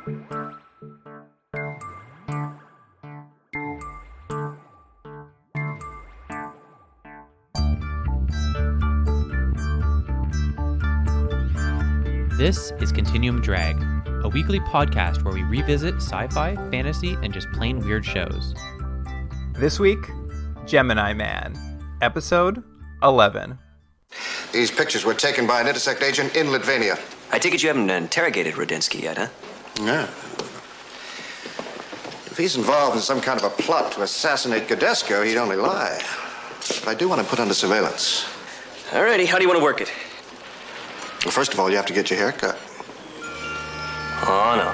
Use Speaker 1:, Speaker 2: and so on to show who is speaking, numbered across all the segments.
Speaker 1: This is Continuum Drag, a weekly podcast where we revisit sci-fi, fantasy, and just plain weird shows.
Speaker 2: This week, Gemini Man, episode 11.
Speaker 3: These pictures were taken by an Intersect agent in Lithuania.
Speaker 4: I take it you haven't interrogated Rudinsky yet, huh?
Speaker 3: No. If he's involved in some kind of a plot to assassinate Godesco, he'd only lie. But I do want him put under surveillance.
Speaker 4: Alrighty, how do you want to work it?
Speaker 3: Well, first of all, you have to get your hair cut.
Speaker 4: Oh, no.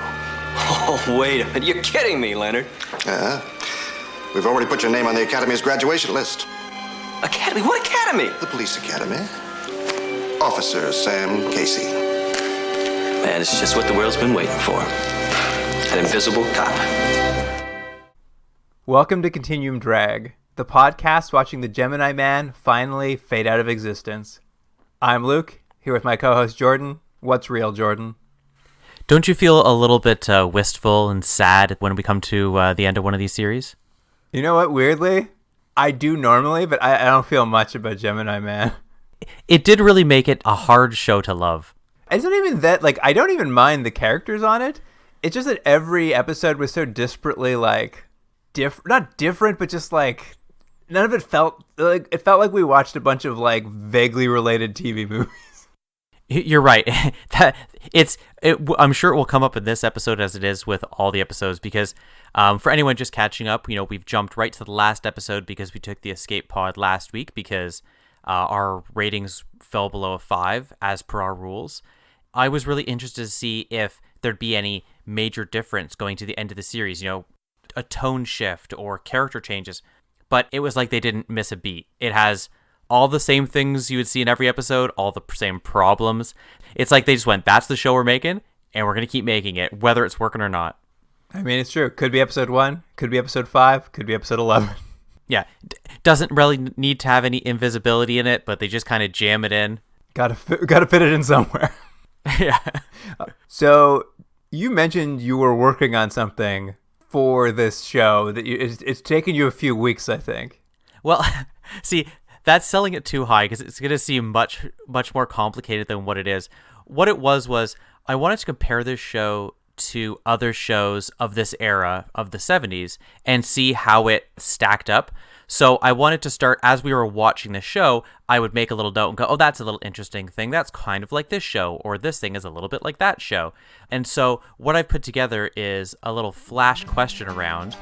Speaker 4: Oh, wait a minute. You're kidding me, Leonard.
Speaker 3: We've already put your name on the Academy's graduation list.
Speaker 4: Academy? What Academy?
Speaker 3: The Police Academy. Officer Sam Casey.
Speaker 4: Man, it's just what the world's been waiting for. An invisible cop.
Speaker 2: Welcome to Continuum Drag, the podcast watching the Gemini Man finally fade out of existence. I'm Luke, here with my co-host Jordan. What's real, Jordan?
Speaker 1: Don't you feel a little bit wistful and sad when we come to the end of one of these series?
Speaker 2: You know what, weirdly, I do normally, but I don't feel much about Gemini Man.
Speaker 1: It did really make it a hard show to love.
Speaker 2: It's not even that, I don't even mind the characters on it. It's just that every episode was so disparately, not different, but just, none of it felt, it felt like we watched a bunch of, vaguely related TV movies.
Speaker 1: You're right. I'm sure it will come up in this episode as it is with all the episodes because for anyone just catching up, we've jumped right to the last episode because we took the escape pod last week because our ratings fell below a 5 as per our rules. I was really interested to see if there'd be any major difference going to the end of the series, a tone shift or character changes, but it was like they didn't miss a beat. It has all the same things you would see in every episode, all the same problems. It's like they just went, that's the show we're making, and we're going to keep making it, whether it's working or not.
Speaker 2: I mean, it's true. Could be episode 1, could be episode 5, could be episode 11.
Speaker 1: Yeah, doesn't really need to have any invisibility in it, but they just kind of jam it in.
Speaker 2: Gotta fit it in somewhere.
Speaker 1: Yeah.
Speaker 2: So, you mentioned you were working on something for this show that it's taken you a few weeks, I think.
Speaker 1: Well, see, that's selling it too high because it's going to seem much, much more complicated than what it is. What it was I wanted to compare this show to other shows of this era of the 70s and see how it stacked up. So I wanted to start, as we were watching the show, I would make a little note and go, oh, that's a little interesting thing. That's kind of like this show, or this thing is a little bit like that show. And so what I've put together is a little flash question round.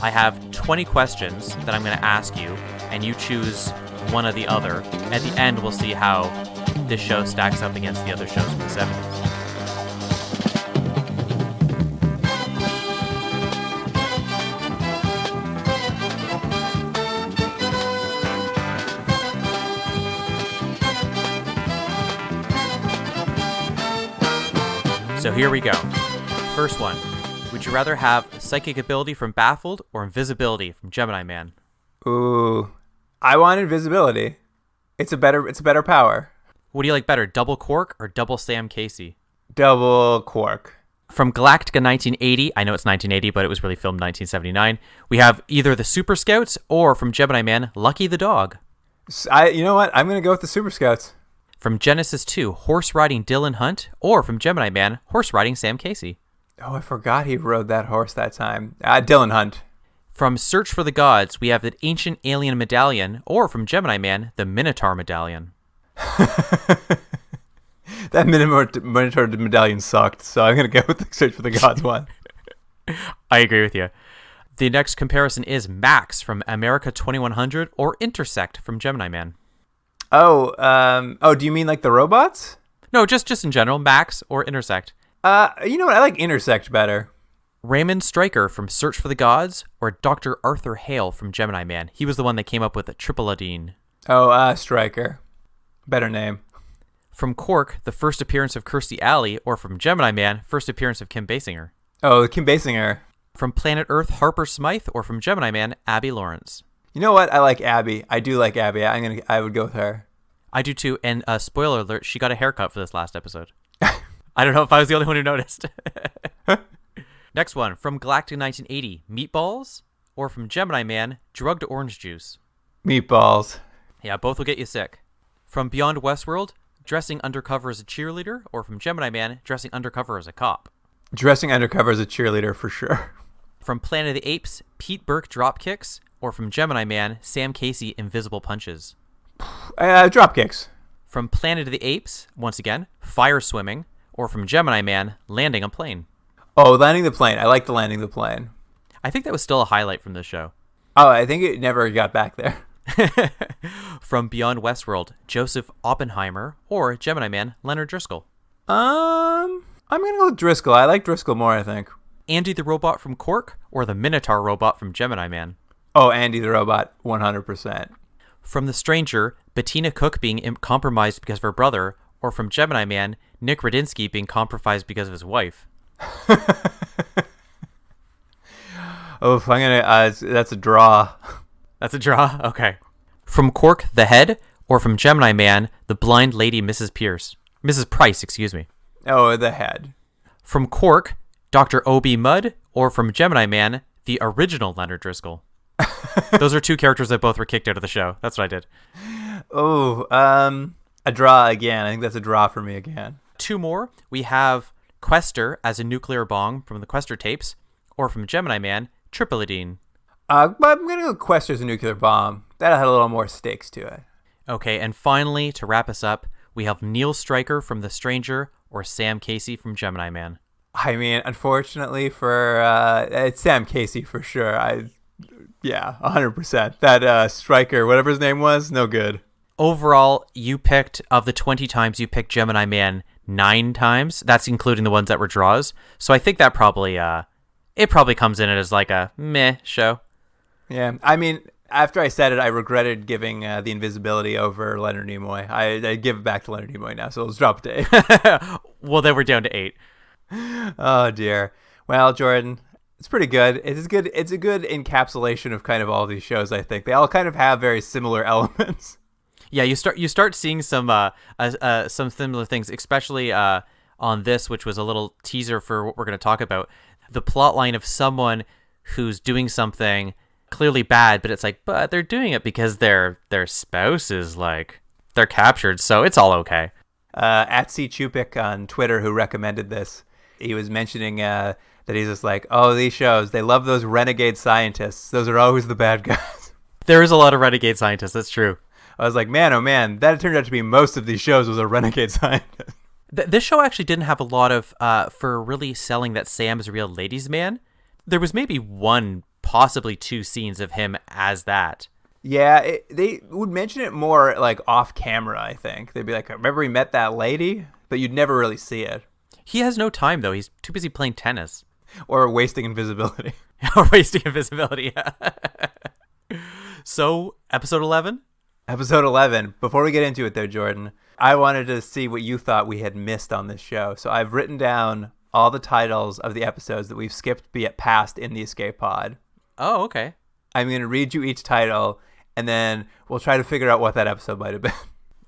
Speaker 1: I have 20 questions that I'm going to ask you, and you choose one or the other. At the end, we'll see how this show stacks up against the other shows from the 70s. So here we go. First one. Would you rather have psychic ability from Baffled or invisibility from Gemini Man?
Speaker 2: Ooh, I want invisibility. It's a better power.
Speaker 1: What do you like better, double Quark or double Sam Casey?
Speaker 2: Double Quark. From
Speaker 1: Galactica 1980, I know it's 1980, but it was really filmed 1979. We have either the Super Scouts or from Gemini Man, Lucky the Dog.
Speaker 2: You know what? I'm going to go with the Super Scouts.
Speaker 1: From Genesis 2, horse riding Dylan Hunt, or from Gemini Man, horse riding Sam Casey.
Speaker 2: Oh, I forgot he rode that horse that time. Dylan Hunt.
Speaker 1: From Search for the Gods, we have the ancient alien medallion, or from Gemini Man, the Minotaur medallion.
Speaker 2: That Minotaur medallion sucked, so I'm going to go with the Search for the Gods one.
Speaker 1: I agree with you. The next comparison is Max from America 2100, or Intersect from Gemini Man.
Speaker 2: Oh, do you mean like the robots?
Speaker 1: No, just in general, Max or Intersect.
Speaker 2: You know what? I like Intersect better.
Speaker 1: Raymond Stryker from Search for the Gods or Dr. Arthur Hale from Gemini Man. He was the one that came up with the Tripleladine.
Speaker 2: Oh, Stryker. Better name.
Speaker 1: From Quark, the first appearance of Kirstie Alley, or from Gemini Man, first appearance of Kim Basinger.
Speaker 2: Oh, Kim Basinger.
Speaker 1: From Planet Earth, Harper Smythe, or from Gemini Man, Abby Lawrence.
Speaker 2: You know what? I like Abby. I do like Abby. I would go with her.
Speaker 1: I do too. And spoiler alert, she got a haircut for this last episode. I don't know if I was the only one who noticed. Next one, from Galactic 1980, meatballs, or from Gemini Man, drugged orange juice.
Speaker 2: Meatballs.
Speaker 1: Yeah, both will get you sick. From Beyond Westworld, dressing undercover as a cheerleader, or from Gemini Man, dressing undercover as a cop.
Speaker 2: Dressing undercover as a cheerleader for sure.
Speaker 1: From Planet of the Apes, Pete Burke drop kicks, or from Gemini Man, Sam Casey invisible punches.
Speaker 2: Drop kicks.
Speaker 1: From Planet of the Apes, once again, fire swimming, or from Gemini Man, landing a plane.
Speaker 2: Oh, landing the plane. I like the landing the plane.
Speaker 1: I think that was still a highlight from this show.
Speaker 2: Oh, I think it never got back there.
Speaker 1: From Beyond Westworld, Joseph Oppenheimer, or Gemini Man, Leonard Driscoll.
Speaker 2: I'm gonna go with Driscoll. I like Driscoll more, I think.
Speaker 1: Andy the Robot from Quark, or the Minotaur Robot from Gemini Man.
Speaker 2: Oh, Andy the Robot, 100%.
Speaker 1: From The Stranger, Bettina Cook being compromised because of her brother, or from Gemini Man, Nick Radinsky being compromised because of his wife.
Speaker 2: Oh, I'm gonna. That's a draw.
Speaker 1: That's a draw? Okay. From Quark, The Head, or from Gemini Man, the blind lady Mrs. Price, excuse me.
Speaker 2: Oh, the head.
Speaker 1: From Quark, Dr. O.B. Mudd, or from Gemini Man, the original Leonard Driscoll. Those are two characters that both were kicked out of the show. That's what I did.
Speaker 2: Oh, a draw again. I think that's a draw for me again.
Speaker 1: Two more. We have Quester as a nuclear bomb from the Quester tapes, or from Gemini Man, Tripolidine.
Speaker 2: I'm going to go Quester's a nuclear bomb. That had a little more stakes to it.
Speaker 1: Okay, and finally, to wrap us up, we have Neil Stryker from The Stranger, or Sam Casey from Gemini Man.
Speaker 2: I mean, unfortunately for it's Sam Casey for sure. 100%. That Stryker, whatever his name was, no good.
Speaker 1: Overall, you picked, of the 20 times you picked Gemini Man, 9 times. That's including the ones that were draws. So I think that probably comes in as like a meh show. Yeah,
Speaker 2: I mean, after I said it, I regretted giving the invisibility over Leonard Nimoy. I give it back to Leonard Nimoy now, so let's drop it to 8.
Speaker 1: Well, then we're down to 8.
Speaker 2: Oh, dear. Well, Jordan, it's pretty good. It's good. It's a good encapsulation of kind of all these shows, I think. They all kind of have very similar elements.
Speaker 1: Yeah, you start seeing some similar things, especially on this, which was a little teaser for what we're going to talk about. The plot line of someone who's doing something clearly bad, but they're doing it because their spouse is they're captured, so it's all okay.
Speaker 2: At C. Chupik on Twitter, who recommended this, he was mentioning that he's just like, oh, these shows, they love those renegade scientists. Those are always the bad guys.
Speaker 1: There is a lot of renegade scientists, that's true.
Speaker 2: I was like, man, oh man, that turned out to be most of these shows was a renegade scientist.
Speaker 1: This show actually didn't have a lot of, for really selling that Sam is a real ladies' man. There was maybe 1, possibly 2 scenes of him as that.
Speaker 2: Yeah, they would mention it more like off camera, I think. They'd be like, remember he met that lady? But you'd never really see it.
Speaker 1: He has no time, though. He's too busy playing tennis.
Speaker 2: Or wasting invisibility.
Speaker 1: Or wasting invisibility, yeah. So, episode 11?
Speaker 2: Episode 11. Before we get into it, though, Jordan, I wanted to see what you thought we had missed on this show. So I've written down all the titles of the episodes that we've skipped past in the escape pod.
Speaker 1: Oh, okay.
Speaker 2: I'm going to read you each title, and then we'll try to figure out what that episode might have been.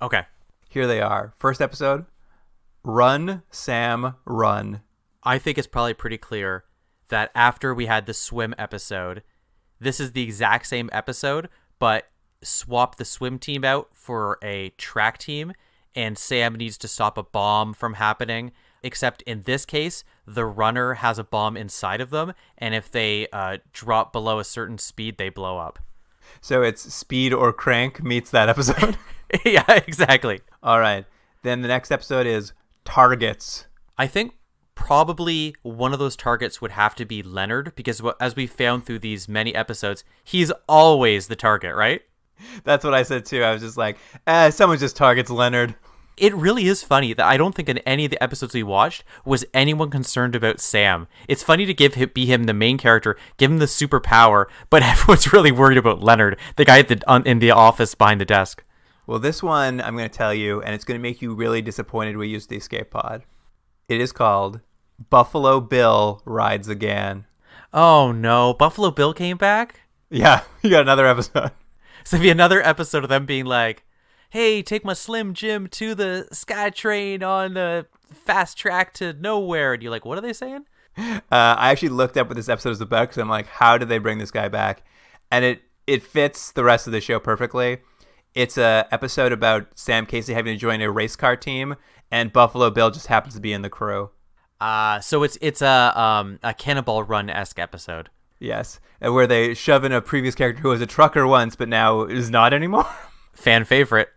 Speaker 1: Okay.
Speaker 2: Here they are. First episode, Run, Sam, Run.
Speaker 1: I think it's probably pretty clear that after we had the swim episode, this is the exact same episode, but swap the swim team out for a track team, and Sam needs to stop a bomb from happening, except in this case, the runner has a bomb inside of them, and if they drop below a certain speed, they blow up.
Speaker 2: So it's Speed or Crank meets that episode?
Speaker 1: Yeah, exactly.
Speaker 2: All right. Then the next episode is Targets.
Speaker 1: I think probably one of those targets would have to be Leonard, because as we found through these many episodes, he's always the target, right?
Speaker 2: That's what I said too. I was just like, someone just targets Leonard.
Speaker 1: It really is funny that I don't think in any of the episodes we watched was anyone concerned about Sam. It's funny to be him the main character, give him the superpower, but everyone's really worried about Leonard, the guy in the office behind the desk.
Speaker 2: Well, this one I'm going to tell you, and it's going to make you really disappointed we used the escape pod. It is called Buffalo Bill Rides Again.
Speaker 1: Oh no, Buffalo Bill came back?
Speaker 2: Yeah, you got another episode.
Speaker 1: So it'd be another episode of them being like, hey, take my Slim Jim to the SkyTrain on the fast track to nowhere. And you're like, what are they saying?
Speaker 2: I actually looked up what this episode is about because I'm like, how did they bring this guy back? And it fits the rest of the show perfectly. It's a episode about Sam Casey having to join a race car team, and Buffalo Bill just happens to be in the crew.
Speaker 1: So it's a Cannonball Run-esque episode.
Speaker 2: Yes, and where they shove in a previous character who was a trucker once, but now is not anymore.
Speaker 1: Fan favorite.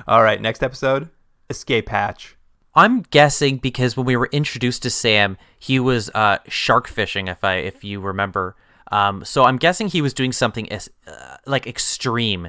Speaker 2: All right, next episode, Escape Hatch.
Speaker 1: I'm guessing because when we were introduced to Sam, he was shark fishing, if you remember. So I'm guessing he was doing something like extreme.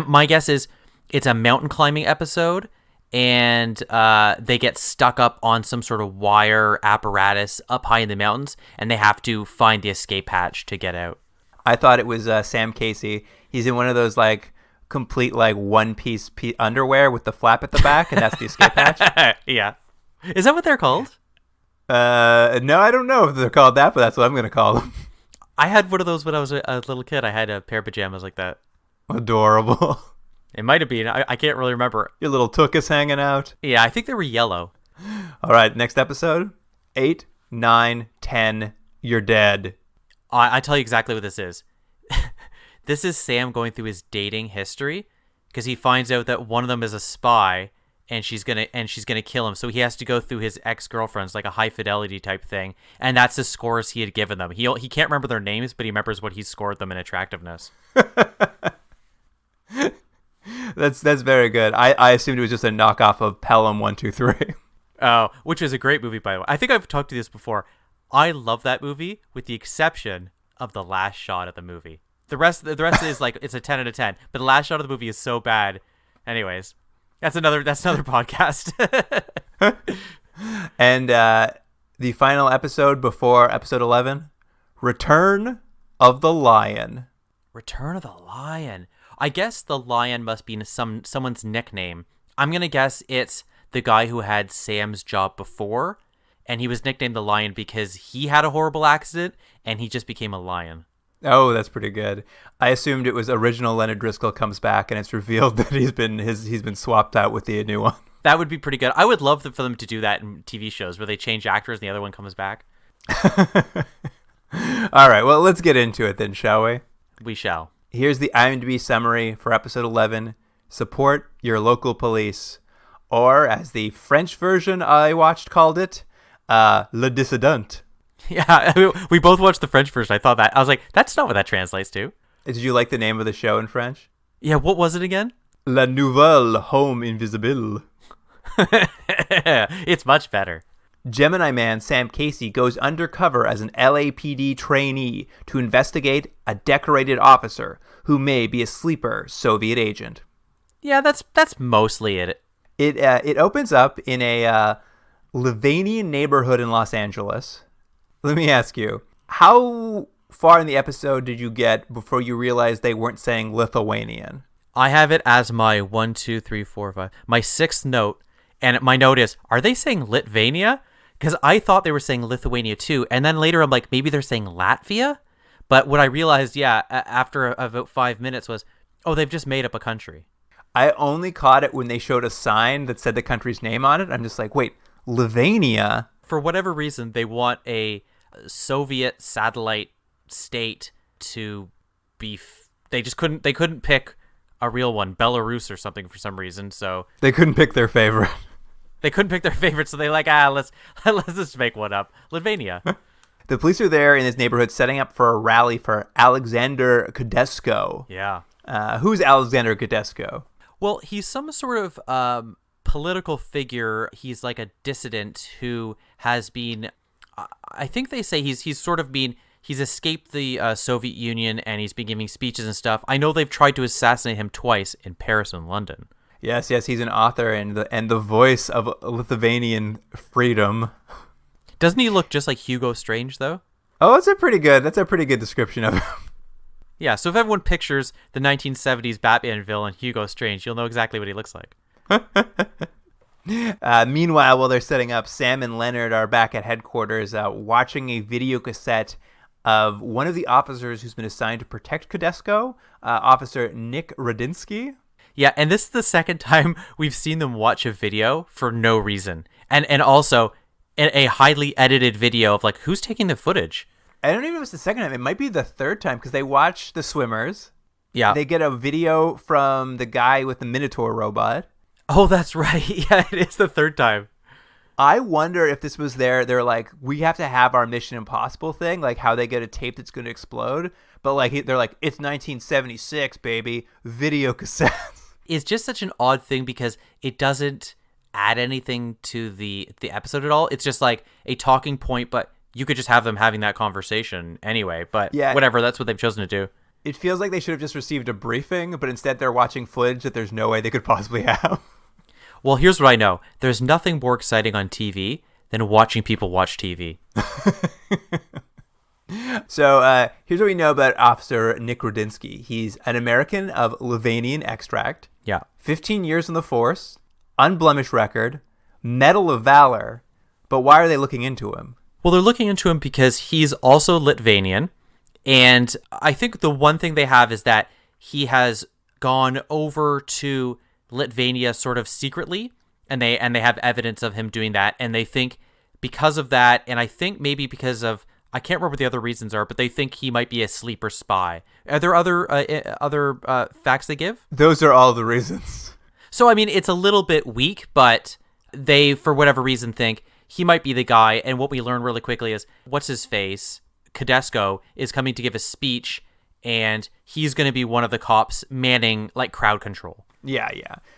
Speaker 1: My guess is it's a mountain climbing episode, and they get stuck up on some sort of wire apparatus up high in the mountains, and they have to find the escape hatch to get out.
Speaker 2: I thought it was Sam Casey. He's in one of those like complete like one-piece underwear with the flap at the back, and that's the escape hatch.
Speaker 1: Yeah. Is that what they're called?
Speaker 2: No, I don't know if they're called that, but that's what I'm going to call them.
Speaker 1: I had one of those when I was a little kid. I had a pair of pajamas like that.
Speaker 2: Adorable.
Speaker 1: It might have been. I can't really remember.
Speaker 2: Your little tuchus hanging out.
Speaker 1: Yeah, I think they were yellow.
Speaker 2: All right, next episode. 8, 9, 10, you're dead.
Speaker 1: I tell you exactly what this is. This is Sam going through his dating history because he finds out that one of them is a spy and she's gonna kill him. So he has to go through his ex-girlfriends, like a high fidelity type thing, and that's the scores he had given them. He can't remember their names, but he remembers what he scored them in attractiveness.
Speaker 2: That's very good. I assumed it was just a knockoff of Pelham 1, 2, 3.
Speaker 1: Oh, which is a great movie, by the way. I think I've talked to you this before. I love that movie, with the exception of the last shot of the movie. The rest is like it's a 10 out of 10, but the last shot of the movie is so bad. Anyways, that's another podcast.
Speaker 2: And the final episode before episode 11, Return of the Lion.
Speaker 1: Return of the Lion. I guess the lion must be someone's nickname. I'm gonna guess it's the guy who had Sam's job before, and he was nicknamed the Lion because he had a horrible accident and he just became a lion.
Speaker 2: Oh, that's pretty good. I assumed it was original Leonard Driscoll comes back, and it's revealed that he's been swapped out with the new one.
Speaker 1: That would be pretty good. I would love for them to do that in TV shows where they change actors and the other one comes back.
Speaker 2: All right, well, let's get into it then, shall we?
Speaker 1: We shall.
Speaker 2: Here's the IMDb summary for episode 11. Support your local police. Or, as the French version I watched called it, Le Dissident.
Speaker 1: Yeah, we both watched the French version. I was like, that's not what that translates to.
Speaker 2: Did you like the name of the show in French?
Speaker 1: Yeah, what was it again?
Speaker 2: La Nouvelle Home Invisible.
Speaker 1: It's much better.
Speaker 2: Gemini Man Sam Casey goes undercover as an LAPD trainee to investigate a decorated officer who may be a sleeper Soviet agent.
Speaker 1: Yeah, that's mostly it.
Speaker 2: It opens up in a Lithuanian neighborhood in Los Angeles. Let me ask you, how far in the episode did you get before you realized they weren't saying Lithuanian?
Speaker 1: I have it as my 1, 2, 3, 4, 5, my 6th note, and my note is, are they saying Litvania? Because I thought they were saying Lithuania too, and then later I'm like, maybe they're saying Latvia? But what I realized, after about 5 minutes was, oh, they've just made up a country.
Speaker 2: I only caught it when they showed a sign that said the country's name on it. I'm just like, wait, Lithuania?
Speaker 1: For whatever reason, they want a Soviet satellite state to be... They couldn't pick a real one, Belarus or something for some reason, so...
Speaker 2: They couldn't pick their favorite.
Speaker 1: They couldn't pick their favorite, so they let's just make one up. Lithuania.
Speaker 2: The police are there in this neighborhood setting up for a rally for Alexander Kudesko.
Speaker 1: Yeah.
Speaker 2: Who's Alexander Kudesko?
Speaker 1: Well, he's some sort of political figure. He's like a dissident who has been... I think they say he's escaped the Soviet Union and he's been giving speeches and stuff. I know they've tried to assassinate him twice in Paris and London.
Speaker 2: Yes, he's an author and the voice of Lithuanian freedom.
Speaker 1: Doesn't he look just like Hugo Strange, though?
Speaker 2: Oh, that's a pretty good description of him.
Speaker 1: Yeah, so if everyone pictures the 1970s Batman villain Hugo Strange, you'll know exactly what he looks like.
Speaker 2: Meanwhile, while they're setting up, Sam and Leonard are back at headquarters watching a video cassette of one of the officers who's been assigned to protect Kudesko, Officer Nick Radinsky.
Speaker 1: Yeah, and this is the second time we've seen them watch a video for no reason. And also, a highly edited video of like who's taking the footage.
Speaker 2: I don't even know if it's the second time. It might be the third time because they watch the swimmers.
Speaker 1: Yeah.
Speaker 2: They get a video from the guy with the Minotaur robot.
Speaker 1: Oh, that's right. Yeah, it is the third time.
Speaker 2: I wonder if this was they're like, we have to have our Mission Impossible thing, like how they get a tape that's going to explode. But like they're like, it's 1976, baby, video cassettes.
Speaker 1: It's just such an odd thing because it doesn't add anything to the episode at all. It's just like a talking point, but you could just have them having that conversation anyway. But
Speaker 2: yeah,
Speaker 1: whatever, that's what they've chosen to do.
Speaker 2: It feels like they should have just received a briefing, but instead they're watching footage that there's no way they could possibly have.
Speaker 1: Well, here's what I know. There's nothing more exciting on TV than watching people watch TV.
Speaker 2: So here's what we know about Officer Nick Rudinsky. He's an American of Livanian extract.
Speaker 1: Yeah.
Speaker 2: 15 years in the force, unblemished record, Medal of Valor. But why are they looking into him?
Speaker 1: Well, they're looking into him because he's also Litvanian. And I think the one thing they have is that he has gone over to Litvania sort of secretly, and they have evidence of him doing that, and they think because of that, and I think maybe because of, I can't remember what the other reasons are, but they think he might be a sleeper spy. Are there other facts they give?
Speaker 2: Those are all the reasons.
Speaker 1: So I mean, it's a little bit weak, but they, for whatever reason, think he might be the guy. And what we learn really quickly is, what's his face? Tedesco is coming to give a speech, and he's going to be one of the cops manning like crowd control. Yeah.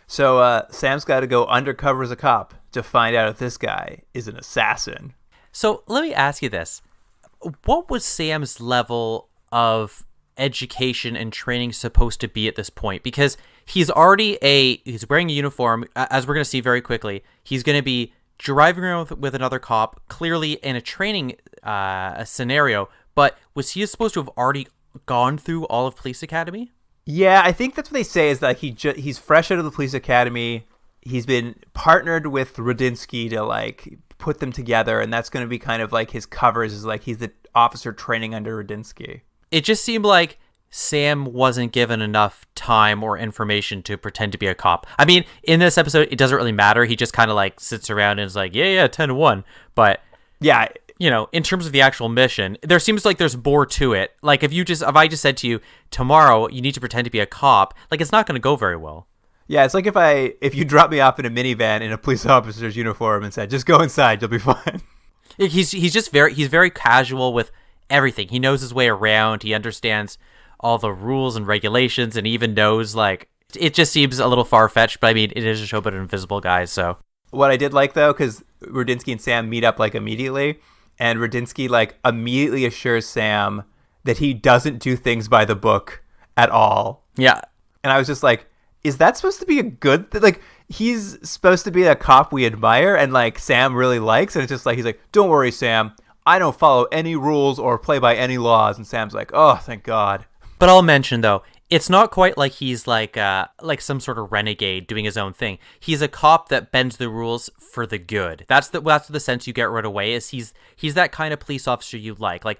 Speaker 2: So Sam's got to go undercover as a cop to find out if this guy is an assassin.
Speaker 1: So let me ask you this. What was Sam's level of education and training supposed to be at this point? Because he's wearing a uniform, as we're going to see very quickly. He's going to be driving around with another cop, clearly in a training scenario, but was he supposed to have already gone through all of police academy?
Speaker 2: Yeah, I think that's what they say is that he's fresh out of the police academy. He's been partnered with Rudinsky to like put them together, and that's going to be kind of like his covers is like he's the officer training under Rudinsky.
Speaker 1: It just seemed like Sam wasn't given enough time or information to pretend to be a cop. I mean, in this episode, it doesn't really matter. He just kind of like sits around and is like, yeah, 10-1. But
Speaker 2: yeah,
Speaker 1: you know, in terms of the actual mission, there seems like there's more to it. Like if I just said to you, tomorrow you need to pretend to be a cop, like it's not going to go very well.
Speaker 2: Yeah, it's like if you drop me off in a minivan in a police officer's uniform and said, just go inside, you'll be fine.
Speaker 1: He's very casual with everything. He knows his way around. He understands all the rules and regulations, and even knows, like, it just seems a little far-fetched, but I mean, it is a show about invisible guys, so.
Speaker 2: What I did like, though, because Rudinsky and Sam meet up, like, immediately, and Rudinsky, like, immediately assures Sam that he doesn't do things by the book at all.
Speaker 1: Yeah.
Speaker 2: And I was just like, is that supposed to be a good thing? Like, he's supposed to be a cop we admire and, like, Sam really likes, and it's just like, he's like, don't worry, Sam, I don't follow any rules or play by any laws, and Sam's like, oh, thank God.
Speaker 1: But I'll mention, though, it's not quite like he's like some sort of renegade doing his own thing. He's a cop that bends the rules for the good. That's the sense you get right away. Is he's that kind of police officer you like. Like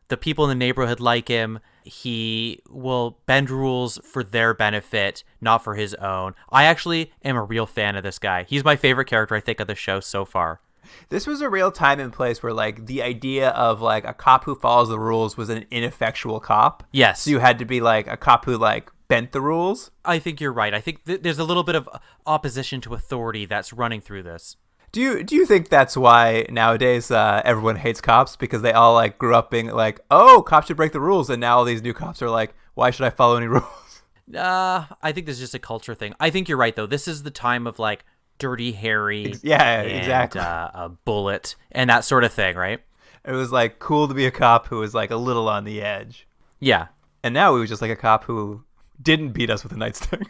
Speaker 1: the people in the neighborhood like him. He will bend rules for their benefit, not for his own. I actually am a real fan of this guy. He's my favorite character, I think, of the show so far.
Speaker 2: This was a real time and place where, like, the idea of, like, a cop who follows the rules was an ineffectual cop.
Speaker 1: Yes.
Speaker 2: So you had to be, like, a cop who, like, bent the rules.
Speaker 1: I think you're right. I think there's a little bit of opposition to authority that's running through this.
Speaker 2: Do you think that's why nowadays everyone hates cops? Because they all, like, grew up being like, oh, cops should break the rules. And now all these new cops are like, why should I follow any rules?
Speaker 1: I think this is just a culture thing. I think you're right, though. This is the time of, like, Dirty Harry,
Speaker 2: yeah,
Speaker 1: and,
Speaker 2: exactly,
Speaker 1: a Bullet, and that sort of thing, right?
Speaker 2: It was like cool to be a cop who was like a little on the edge.
Speaker 1: Yeah,
Speaker 2: and now he was just like a cop who didn't beat us with a nightstick.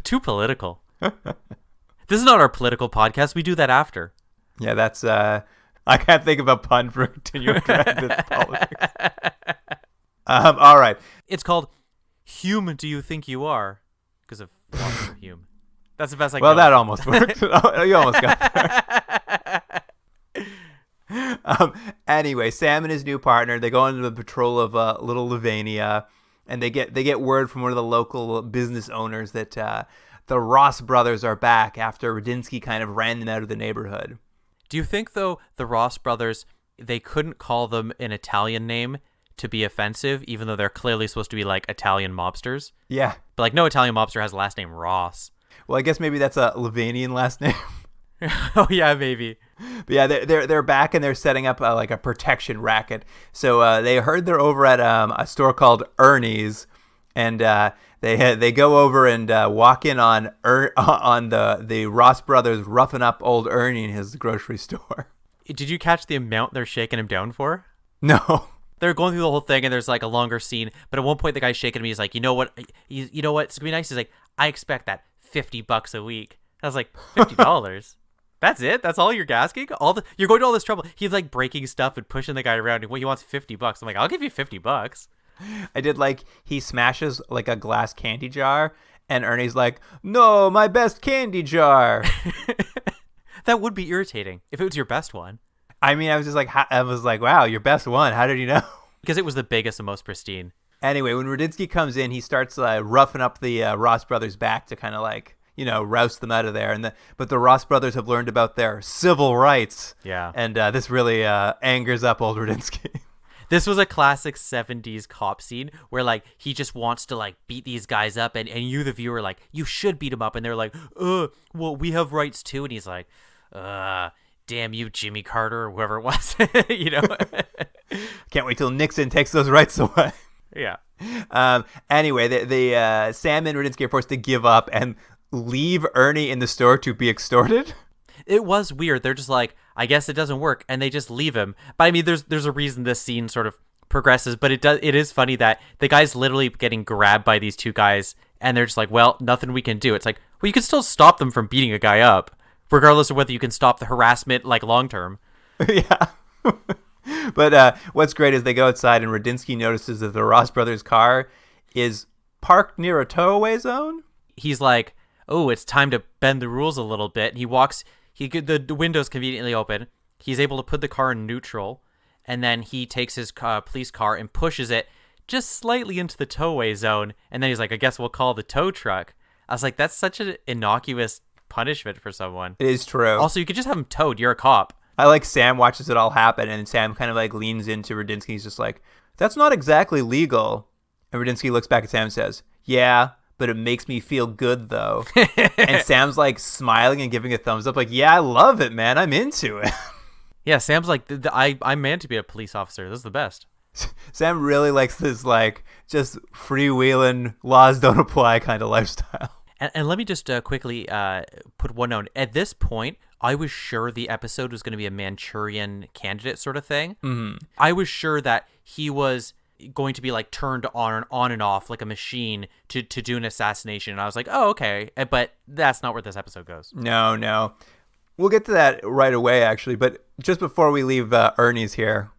Speaker 1: Too political. This is not our political podcast. We do that after.
Speaker 2: Yeah, that's. I can't think of a pun for continuing politics. All right,
Speaker 1: it's called "Hume Do You Think You Are?" because of Hume. That's the best I got.
Speaker 2: Well, that almost worked. You almost got there. Anyway, Sam and his new partner, they go on the patrol of Little Livania, and they get word from one of the local business owners that the Ross brothers are back after Rudinsky kind of ran them out of the neighborhood.
Speaker 1: Do you think, though, the Ross brothers, they couldn't call them an Italian name to be offensive, even though they're clearly supposed to be like Italian mobsters?
Speaker 2: Yeah.
Speaker 1: But like no Italian mobster has the last name Ross.
Speaker 2: Well, I guess maybe that's a Livanian last name.
Speaker 1: Oh yeah, maybe.
Speaker 2: But yeah, they're back and they're setting up like a protection racket. So they heard they're over at a store called Ernie's, and they go over and walk in on the Ross brothers roughing up old Ernie in his grocery store.
Speaker 1: Did you catch the amount they're shaking him down for?
Speaker 2: No.
Speaker 1: They're going through the whole thing, and there's like a longer scene. But at one point, the guy's shaking me. He's like, you know what? You know what? It's gonna be nice. He's like, I expect that $50 a week. I was like, $50. That's it? That's all you're asking? You're going to all this trouble. He's like breaking stuff and pushing the guy around. And he wants $50. I'm like, I'll give you $50.
Speaker 2: I did like he smashes like a glass candy jar, and Ernie's like, "No, my best candy jar."
Speaker 1: That would be irritating if it was your best one.
Speaker 2: I mean, I was like, wow, your best one. How did you know?
Speaker 1: Because it was the biggest and most pristine.
Speaker 2: Anyway, when Rudinsky comes in, he starts roughing up the Ross brothers back to kind of like, roust them out of there. But the Ross brothers have learned about their civil rights.
Speaker 1: Yeah.
Speaker 2: And this really angers up old Rudinsky.
Speaker 1: This was a classic 70s cop scene where like he just wants to like beat these guys up, and you, the viewer, like, you should beat them up. And they're like, well, we have rights too. And he's like, damn you, Jimmy Carter, or whoever it was,
Speaker 2: Can't wait till Nixon takes those rights away.
Speaker 1: Yeah.
Speaker 2: Anyway, the Sam and Rudinsky are forced to give up and leave Ernie in the store to be extorted.
Speaker 1: It was weird. They're just like, I guess it doesn't work, and they just leave him. But I mean, there's a reason this scene sort of progresses, but it is funny that the guy's literally getting grabbed by these two guys, and they're just like, well, nothing we can do. It's like, well, you can still stop them from beating a guy up, regardless of whether you can stop the harassment like long term.
Speaker 2: Yeah. But what's great is they go outside, and Rudinsky notices that the Ross brothers' car is parked near a towaway zone.
Speaker 1: He's like, oh, it's time to bend the rules a little bit. He walks, the window's conveniently open. He's able to put the car in neutral, and then he takes his police car and pushes it just slightly into the towaway zone. And then he's like, I guess we'll call the tow truck. I was like, that's such an innocuous punishment for someone.
Speaker 2: It is true.
Speaker 1: Also, you could just have him towed. You're a cop.
Speaker 2: I like Sam watches it all happen, and Sam kind of like leans into Rudinsky. He's just like, that's not exactly legal. And Rudinsky looks back at Sam and says, yeah, but it makes me feel good though. And Sam's like smiling and giving a thumbs up like, yeah, I love it, man. I'm into it.
Speaker 1: Yeah, Sam's like, I'm meant to be a police officer. This is the best.
Speaker 2: Sam really likes this like just freewheeling, laws don't apply kind of lifestyle.
Speaker 1: And let me just quickly put one note. At this point, I was sure the episode was going to be a Manchurian Candidate sort of thing. Mm-hmm. I was sure that he was going to be like turned on and off like a machine to do an assassination. And I was like, oh, okay. But that's not where this episode goes.
Speaker 2: No. We'll get to that right away, actually. But just before we leave Ernie's here,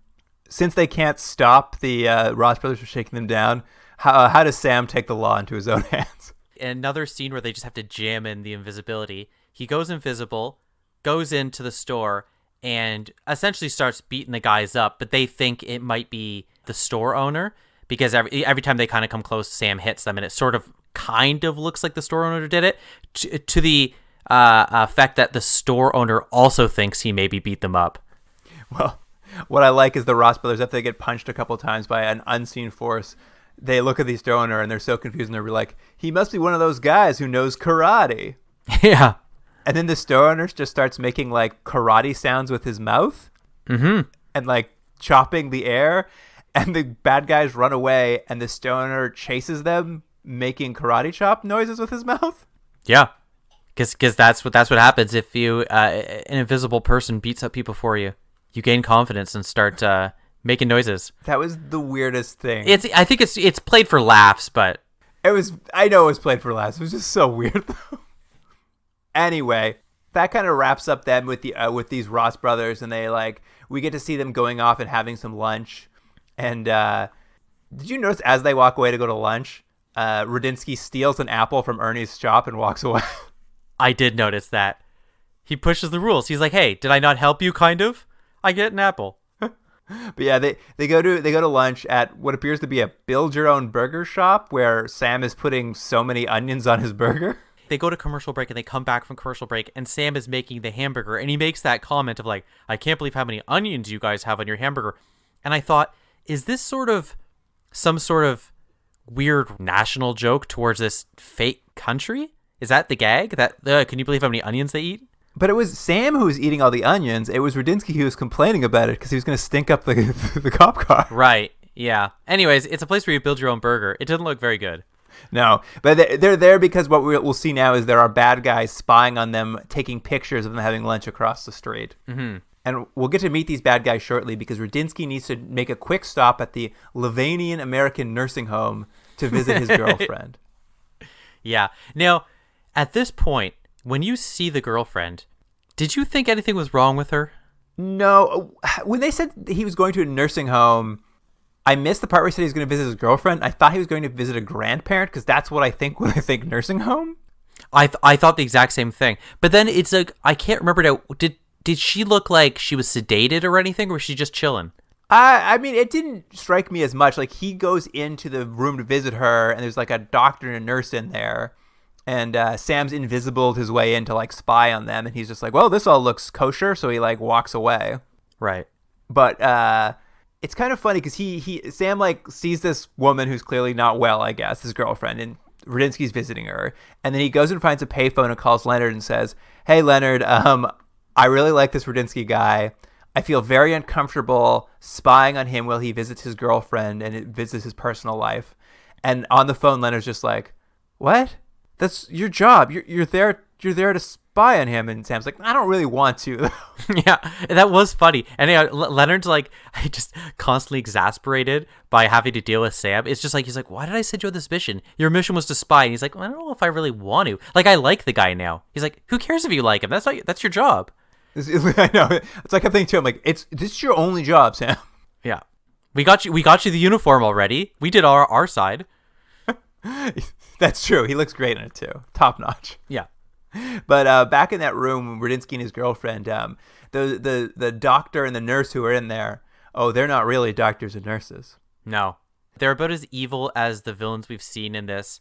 Speaker 2: since they can't stop the Ross brothers from shaking them down, how does Sam take the law into his own hands?
Speaker 1: Another scene where they just have to jam in the invisibility. He goes invisible, goes into the store, and essentially starts beating the guys up, but they think it might be the store owner because every time they kind of come close, Sam hits them, and it sort of kind of looks like the store owner did it to the effect that the store owner also thinks he maybe beat them up.
Speaker 2: Well, what I like is the Ross brothers, after they get punched a couple times by an unseen force, they look at the store owner and they're so confused, and they're like, he must be one of those guys who knows karate.
Speaker 1: Yeah.
Speaker 2: And then the store owner just starts making like karate sounds with his mouth. Mm-hmm. And like chopping the air, and the bad guys run away, and the store owner chases them making karate chop noises with his mouth.
Speaker 1: Yeah. Because that's what happens if you an invisible person beats up people for you. You gain confidence and start making noises.
Speaker 2: That was the weirdest thing.
Speaker 1: I think it's played for laughs, but
Speaker 2: I know it was played for laughs. It was just so weird though. Anyway, that kind of wraps up them with these Ross brothers, and we get to see them going off and having some lunch. And did you notice as they walk away to go to lunch, Rudinsky steals an apple from Ernie's shop and walks away?
Speaker 1: I did notice that. He pushes the rules. He's like, "Hey, did I not help you? Kind of. I get an apple."
Speaker 2: But yeah, they go to lunch at what appears to be a build your own burger shop where Sam is putting so many onions on his burger.
Speaker 1: they go to commercial break and they come back from commercial break and Sam is making the hamburger and he makes that comment of like, I can't believe how many onions you guys have on your hamburger. And I thought, is this sort of some sort of weird national joke towards this fake country? Is that the gag? That can you believe how many onions they eat?
Speaker 2: But it was Sam who was eating all the onions. It was Rudinsky who was complaining about it because he was going to stink up the cop car.
Speaker 1: Right. Yeah. Anyways, it's a place where you build your own burger. It doesn't look very good.
Speaker 2: No, but they're there because what we'll see now is there are bad guys spying on them, taking pictures of them having lunch across the street. Mm-hmm. And we'll get to meet these bad guys shortly because Rudinsky needs to make a quick stop at the Livanian American nursing home to visit his girlfriend.
Speaker 1: Yeah. Now, at this point, when you see the girlfriend, did you think anything was wrong with her?
Speaker 2: No. When they said he was going to a nursing home, I missed the part where he said he was going to visit his girlfriend. I thought he was going to visit a grandparent because that's what I think when I think nursing home.
Speaker 1: I thought the exact same thing. But then it's like, I can't remember now. Did she look like she was sedated or anything, or was she just chilling?
Speaker 2: I mean, it didn't strike me as much. Like, he goes into the room to visit her, and there's like a doctor and a nurse in there. And Sam's invisibled his way in to like spy on them, and he's just like, well, this all looks kosher, so he like walks away.
Speaker 1: Right.
Speaker 2: But it's kind of funny because Sam like sees this woman who's clearly not well, I guess, his girlfriend, and Rudinsky's visiting her. And then he goes and finds a payphone and calls Leonard and says, hey, Leonard, I really like this Rudinsky guy. I feel very uncomfortable spying on him while he visits his girlfriend and it visits his personal life. And on the phone, Leonard's just like, what? That's your job. You're there to spy on him. And Sam's like, I don't really want to.
Speaker 1: Yeah, that was funny. And Leonard's like, just constantly exasperated by having to deal with Sam. It's just like, he's like, why did I send you on this mission? Your mission was to spy. And he's like, well, I don't know if I really want to. Like, I like the guy now. He's like, who cares if you like him? That's your job.
Speaker 2: I know. It's like a thing too. I'm like, this is your only job, Sam.
Speaker 1: Yeah, we got you the uniform already. We did our side.
Speaker 2: That's true. He looks great in it too. Top notch.
Speaker 1: Yeah.
Speaker 2: But back in that room, Rudinsky and his girlfriend, the doctor and the nurse who are in there, they're not really doctors and nurses.
Speaker 1: No, they're about as evil as the villains we've seen in this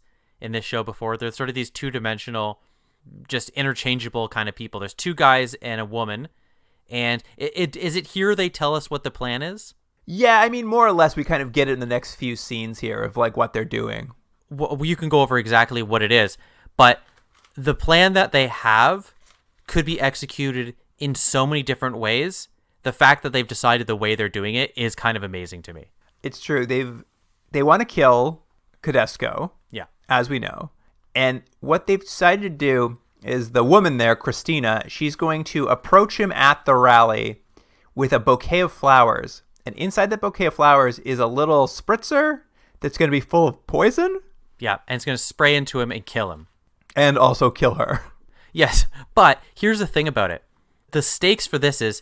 Speaker 1: show before. They're sort of these two-dimensional, just interchangeable kind of people. There's two guys and a woman, and is it here they tell us what the plan is?
Speaker 2: Yeah, I mean, more or less, we kind of get it in the next few scenes here of like what they're doing.
Speaker 1: Well, you can go over exactly what it is, but the plan that they have could be executed in so many different ways. The fact that they've decided the way they're doing it is kind of amazing to me.
Speaker 2: It's true. They want to kill Tedesco,
Speaker 1: yeah,
Speaker 2: as we know. And what they've decided to do is the woman there, Christina, she's going to approach him at the rally with a bouquet of flowers. And inside that bouquet of flowers is a little spritzer that's going to be full of poison.
Speaker 1: Yeah, and it's going to spray into him and kill him.
Speaker 2: And also kill her.
Speaker 1: Yes, but here's the thing about it. The stakes for this is,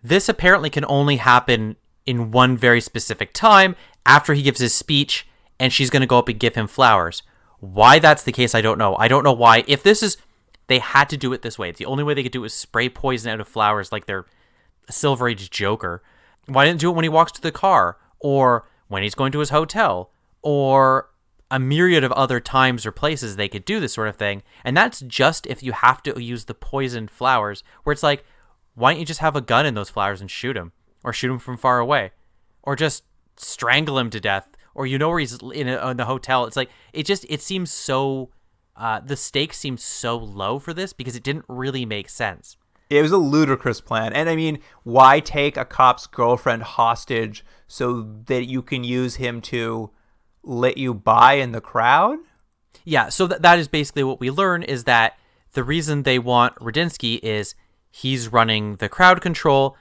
Speaker 1: this apparently can only happen in one very specific time after he gives his speech, and she's going to go up and give him flowers. Why that's the case, I don't know. I don't know why. If this is, they had to do it this way. The only way they could do it was spray poison out of flowers like they're a Silver Age Joker. Why didn't do it when he walks to the car, or when he's going to his hotel, or a myriad of other times or places they could do this sort of thing? And that's just if you have to use the poisoned flowers, where it's like, why don't you just have a gun in those flowers and shoot him, or shoot him from far away, or just strangle him to death, or where he's in the hotel. It's like, it seems so, the stakes seem so low for this because it didn't really make sense.
Speaker 2: It was a ludicrous plan. And I mean, why take a cop's girlfriend hostage so that you can use him to let you by in the crowd?
Speaker 1: Yeah, so that is basically what we learn, is that the reason they want Rudinsky is he's running the crowd control.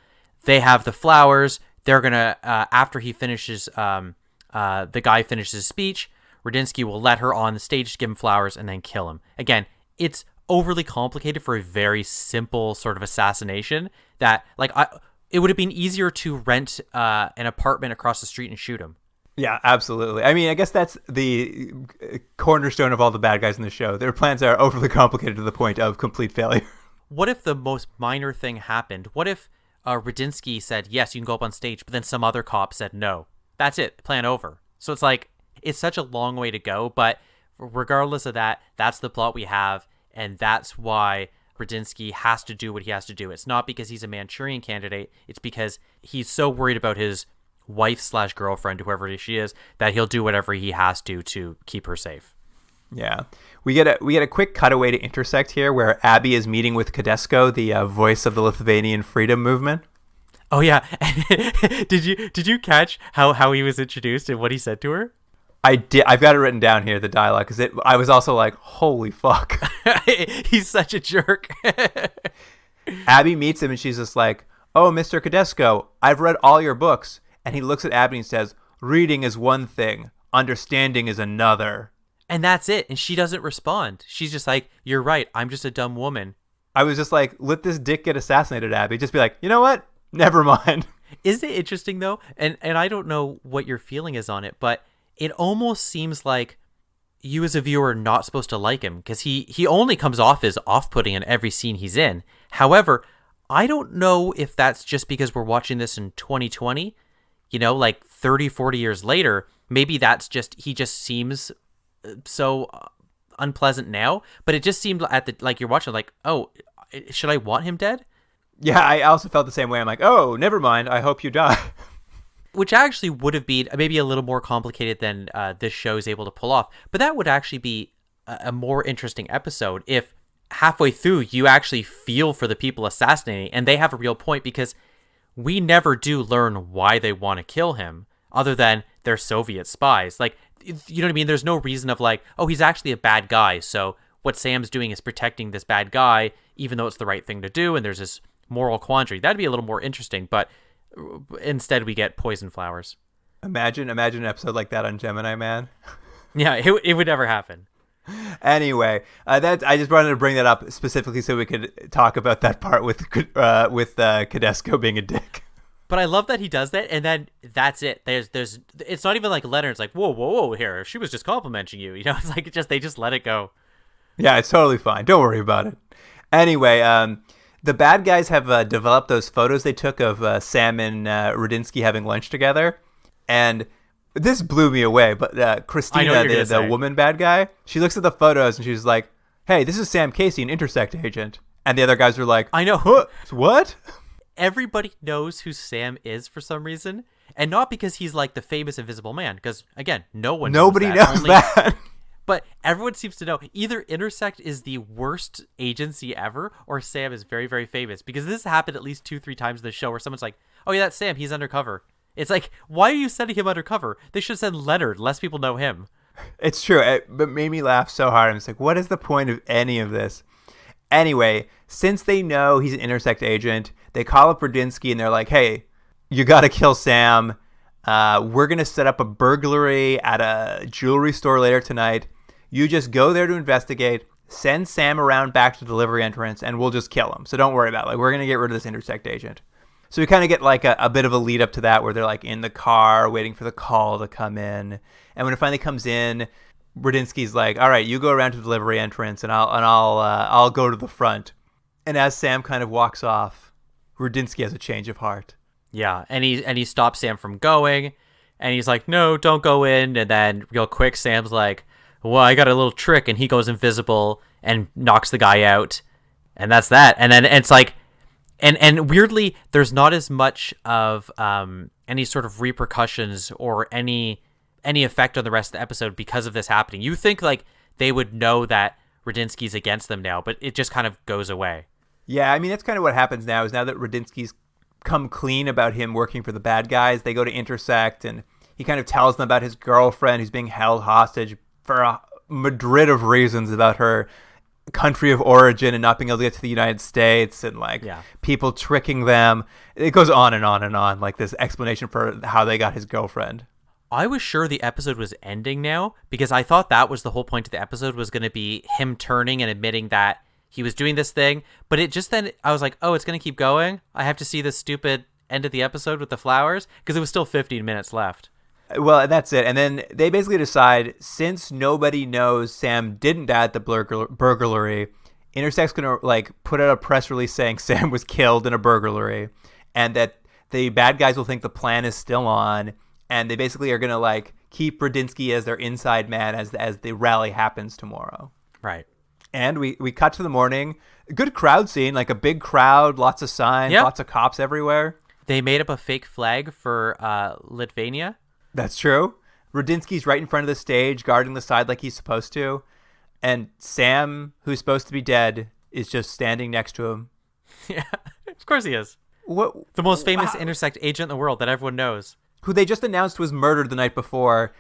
Speaker 1: They have the flowers. They're going to, after he finishes, the guy finishes his speech, Rudinsky will let her on the stage to give him flowers and then kill him. Again, it's overly complicated for a very simple sort of assassination that, like, it would have been easier to rent an apartment across the street and shoot him.
Speaker 2: Yeah, absolutely. I mean, I guess that's the cornerstone of all the bad guys in the show. Their plans are overly complicated to the point of complete failure.
Speaker 1: What if the most minor thing happened? What if Rudinsky said, yes, you can go up on stage, but then some other cop said no? That's it. Plan over. So it's like, it's such a long way to go, but regardless of that, that's the plot we have. and that's why Radinsky has to do what he has to do. It's not because he's a Manchurian candidate. It's because he's so worried about his wife/girlfriend, whoever she is, that he'll do whatever he has to keep her safe.
Speaker 2: Yeah. We get a quick cutaway to intersect here where Abby is meeting with Kadesko, the voice of the Lithuanian freedom movement.
Speaker 1: Oh yeah. Did you catch how he was introduced and what he said to her?
Speaker 2: I did. I've got it written down here, the dialogue, because I was also like, holy fuck.
Speaker 1: He's such a jerk.
Speaker 2: Abby meets him and she's just like, oh, Mr. Kadesko, I've read all your books. And he looks at Abby and says, reading is one thing, understanding is another.
Speaker 1: And that's it. And she doesn't respond. She's just like, you're right. I'm just a dumb woman.
Speaker 2: I was just like, let this dick get assassinated, Abby. Just be like, you know what? Never mind.
Speaker 1: Isn't it interesting, though? And I don't know what your feeling is on it, but it almost seems like you as a viewer are not supposed to like him because he only comes off as off-putting in every scene he's in. However, I don't know if that's just because we're watching this in 2020, like 30, 40 years later. Maybe that's just, he just seems so unpleasant now, but it just seemed like you're watching like, oh, should I want him dead?
Speaker 2: Yeah, I also felt the same way. I'm like, oh, never mind. I hope you die.
Speaker 1: Which actually would have been maybe a little more complicated than this show is able to pull off. But that would actually be a more interesting episode if halfway through you actually feel for the people assassinating and they have a real point, because we never do learn why they want to kill him other than they're Soviet spies. Like, you know what I mean? There's no reason of like, oh, he's actually a bad guy, so what Sam's doing is protecting this bad guy, even though it's the right thing to do, and there's this moral quandary. That'd be a little more interesting, but instead we get poison flowers.
Speaker 2: Imagine an episode like that on Gemini Man.
Speaker 1: Yeah, it would never happen.
Speaker 2: Anyway, I just wanted to bring that up specifically so we could talk about that part with Kadesko being a dick.
Speaker 1: But I love that he does that, and then that's it. There's it's not even like Leonard. It's like, whoa, here, she was just complimenting you. It's like they just let it go.
Speaker 2: Yeah, it's totally fine. Don't worry about it. Anyway, the bad guys have developed those photos they took of Sam and Radinsky having lunch together, and this blew me away. But Christina, the woman bad guy, she looks at the photos and she's like, "Hey, this is Sam Casey, an Intersect agent." And the other guys are like,
Speaker 1: "I know
Speaker 2: what?"
Speaker 1: Everybody knows who Sam is for some reason, and not because he's like the famous Invisible Man. Because again, nobody knows that. But everyone seems to know either Intersect is the worst agency ever or Sam is very, very famous, because this happened at least 2-3 times in the show where someone's like, oh yeah, that's Sam, he's undercover. It's like, why are you sending him undercover? They should send Leonard. Less people know him.
Speaker 2: It's true. It made me laugh so hard. I'm just like, what is the point of any of this? Anyway, since they know he's an Intersect agent, they call up Radinsky and they're like, hey, you got to kill Sam. We're going to set up a burglary at a jewelry store later tonight. You just go there to investigate, send Sam around back to the delivery entrance, and we'll just kill him. So don't worry about it. Like, we're going to get rid of this Intersect agent. So we kind of get like a bit of a lead up to that where they're like in the car waiting for the call to come in. And when it finally comes in, Radinsky's like, all right, you go around to the delivery entrance and I'll go to the front. And as Sam kind of walks off, Radinsky has a change of heart.
Speaker 1: Yeah, and he stops Sam from going, and he's like, no, don't go in. And then real quick, Sam's like, well, I got a little trick, and he goes invisible and knocks the guy out, and that's that. And then it's like, and weirdly, there's not as much of any sort of repercussions or any effect on the rest of the episode because of this happening. You think like they would know that Radinsky's against them now, but it just kind of goes away.
Speaker 2: Yeah, I mean, that's kind of what happens now, is now that Radinsky's come clean about him working for the bad guys, they go to Intersect, and he kind of tells them about his girlfriend who's being held hostage for a Madrid of reasons about her country of origin and not being able to get to the United States, and people tricking them. It goes on and on and on, like this explanation for how they got his girlfriend.
Speaker 1: I was sure the episode was ending now, because I thought that was the whole point of the episode, was going to be him turning and admitting that he was doing this thing. But it just then, I was like, oh, it's going to keep going? I have to see this stupid end of the episode with the flowers? Because it was still 15 minutes left.
Speaker 2: Well, that's it. And then they basically decide, since nobody knows Sam didn't die at the burglary, Intersect's going to like put out a press release saying Sam was killed in a burglary, and that the bad guys will think the plan is still on, and they basically are going to like keep Radinsky as their inside man as the rally happens tomorrow.
Speaker 1: Right.
Speaker 2: And we cut to the morning. Good crowd scene, like a big crowd, lots of signs, lots of cops everywhere.
Speaker 1: They made up a fake flag for Lithuania.
Speaker 2: That's true. Rudinsky's right in front of the stage, guarding the side like he's supposed to. And Sam, who's supposed to be dead, is just standing next to him.
Speaker 1: Yeah, of course he is.
Speaker 2: What?
Speaker 1: The most famous Intersect agent in the world that everyone knows.
Speaker 2: Who they just announced was murdered the night before,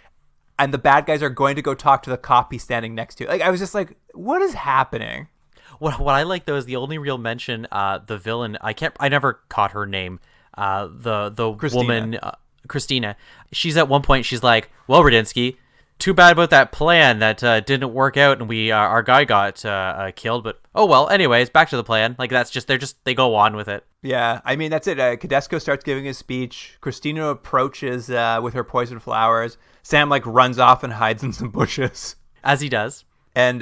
Speaker 2: and the bad guys are going to go talk to the cop he's standing next to. Like, I was just like, what is happening?
Speaker 1: What I like though is the only real mention, the villain. I never caught her name. The
Speaker 2: Christina.
Speaker 1: woman, Christina. She's at one point. She's like, "Well, Rudinsky, too bad about that plan that didn't work out, and our guy got killed. But oh well. Anyways, back to the plan. Like that's just they go on with it."
Speaker 2: Yeah, I mean, that's it. Tedesco starts giving his speech. Christina approaches with her poison flowers. Sam, like, runs off and hides in some bushes.
Speaker 1: As he does.
Speaker 2: And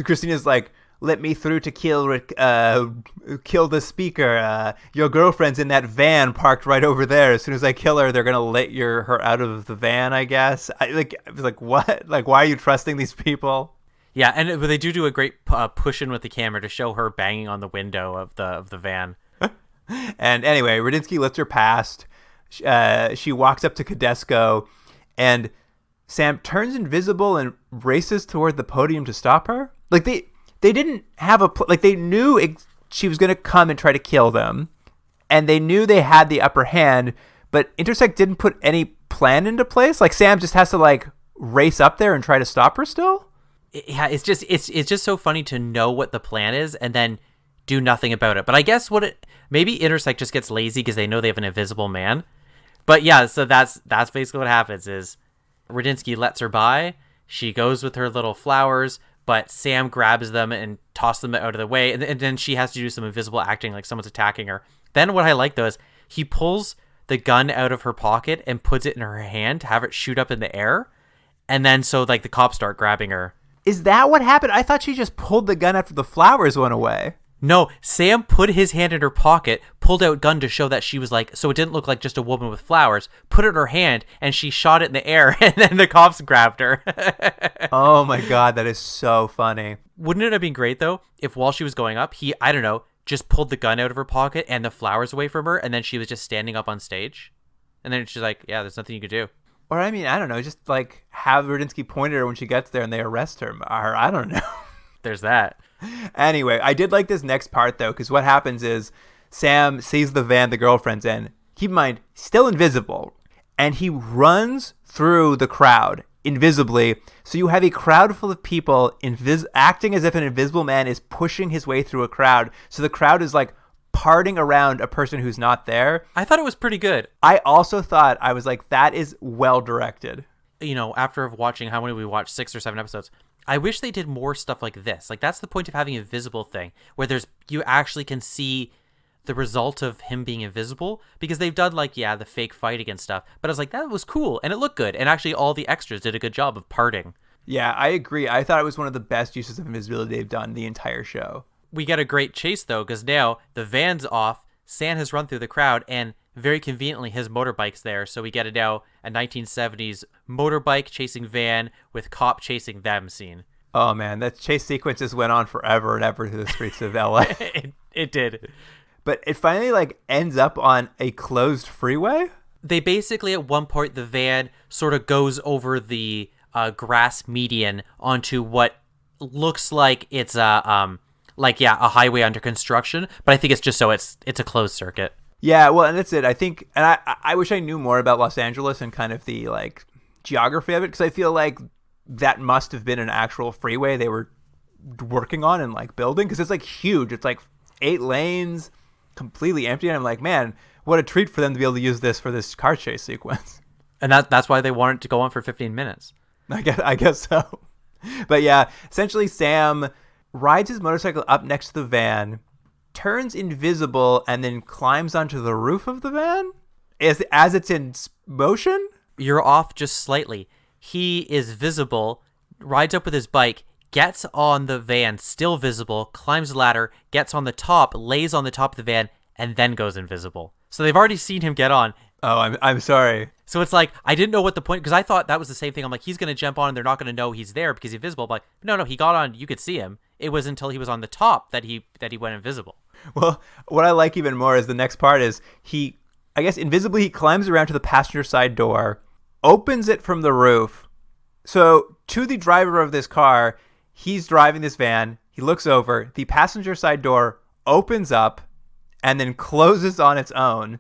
Speaker 2: Christina's like, let me through to kill the speaker. Your girlfriend's in that van parked right over there. As soon as I kill her, they're going to let her out of the van, I guess. I was like, what? Like, why are you trusting these people?
Speaker 1: Yeah, and they do a great push in with the camera to show her banging on the window of the van.
Speaker 2: And anyway, Rudinsky lets her past. She walks up to Tedesco, and Sam turns invisible and races toward the podium to stop her. Like they didn't have they knew she was going to come and try to kill them, and they knew they had the upper hand, but Intersect didn't put any plan into place. Like Sam just has to like race up there and try to stop her still.
Speaker 1: Yeah, it's just so funny to know what the plan is and then do nothing about it. But I guess maybe Intersect just gets lazy because they know they have an invisible man. But yeah, so that's basically what happens is Rudinsky lets her by. She goes with her little flowers, but Sam grabs them and tosses them out of the way. And then she has to do some invisible acting like someone's attacking her. Then what I like though is he pulls the gun out of her pocket and puts it in her hand to have it shoot up in the air. And then so like the cops start grabbing her.
Speaker 2: Is that what happened? I thought she just pulled the gun after the flowers went away.
Speaker 1: No, Sam put his hand in her pocket, pulled out gun to show that she was like, so it didn't look like just a woman with flowers, put it in her hand, and she shot it in the air, and then the cops grabbed her.
Speaker 2: Oh my God, that is so funny.
Speaker 1: Wouldn't it have been great, though, if while she was going up, he, I don't know, just pulled the gun out of her pocket and the flowers away from her, and then she was just standing up on stage? And then she's like, yeah, there's nothing you could do.
Speaker 2: Or, I mean, I don't know, just like have Rudinsky point at her when she gets there and they arrest her. Or, I don't know.
Speaker 1: There's that.
Speaker 2: Anyway, I did like this next part, though, because what happens is Sam sees the van the girlfriend's in. Keep in mind, still invisible. And he runs through the crowd invisibly. So you have a crowd full of people acting as if an invisible man is pushing his way through a crowd. So the crowd is like parting around a person who's not there.
Speaker 1: I thought it was pretty good.
Speaker 2: I also thought, I was like, that is well directed.
Speaker 1: You know, after watching, how many we watched, 6 or 7 episodes, I wish they did more stuff like this. Like, that's the point of having a visible thing, where you actually can see the result of him being invisible, because they've done, like, the fake fighting and stuff. But I was like, that was cool, and it looked good. And actually, all the extras did a good job of parting.
Speaker 2: Yeah, I agree. I thought it was one of the best uses of invisibility they've done the entire show.
Speaker 1: We get a great chase, though, because now the van's off, Sam has run through the crowd, and very conveniently, his motorbike's there. So we get a 1970s motorbike chasing van with cop chasing them scene.
Speaker 2: Oh, man, that chase sequence just went on forever and ever through the streets of LA.
Speaker 1: It did.
Speaker 2: But it finally, like, ends up on a closed freeway?
Speaker 1: They basically, at one point, the van sort of goes over the grass median onto what looks like it's a highway under construction. But I think it's just so it's a closed circuit.
Speaker 2: Yeah, well, and that's it. I think, and I wish I knew more about Los Angeles and kind of the, like, geography of it, because I feel like that must have been an actual freeway they were working on and, like, building, because it's, like, huge. It's, like, 8 lanes, completely empty, and I'm like, man, what a treat for them to be able to use this for this car chase sequence.
Speaker 1: And that's why they wanted to go on for 15 minutes.
Speaker 2: I guess so. But, yeah, essentially Sam rides his motorcycle up next to the van, turns invisible, and then climbs onto the roof of the van as it's in motion.
Speaker 1: You're off just slightly. He is visible, rides up with his bike, gets on the van, still visible, climbs the ladder, gets on the top, lays on the top of the van, and then goes invisible. So they've already seen him get on.
Speaker 2: Oh, I'm sorry.
Speaker 1: So it's like, I didn't know what the point, because I thought that was the same thing. I'm like, he's going to jump on and they're not going to know he's there because he's invisible. I'm like, no, he got on. You could see him. it was until he was on the top that he went invisible.
Speaker 2: Well, what I like even more is the next part is I guess invisibly he climbs around to the passenger side door, opens it from the roof. So to the driver of this car, he's driving this van. He looks over. The passenger side door opens up and then closes on its own.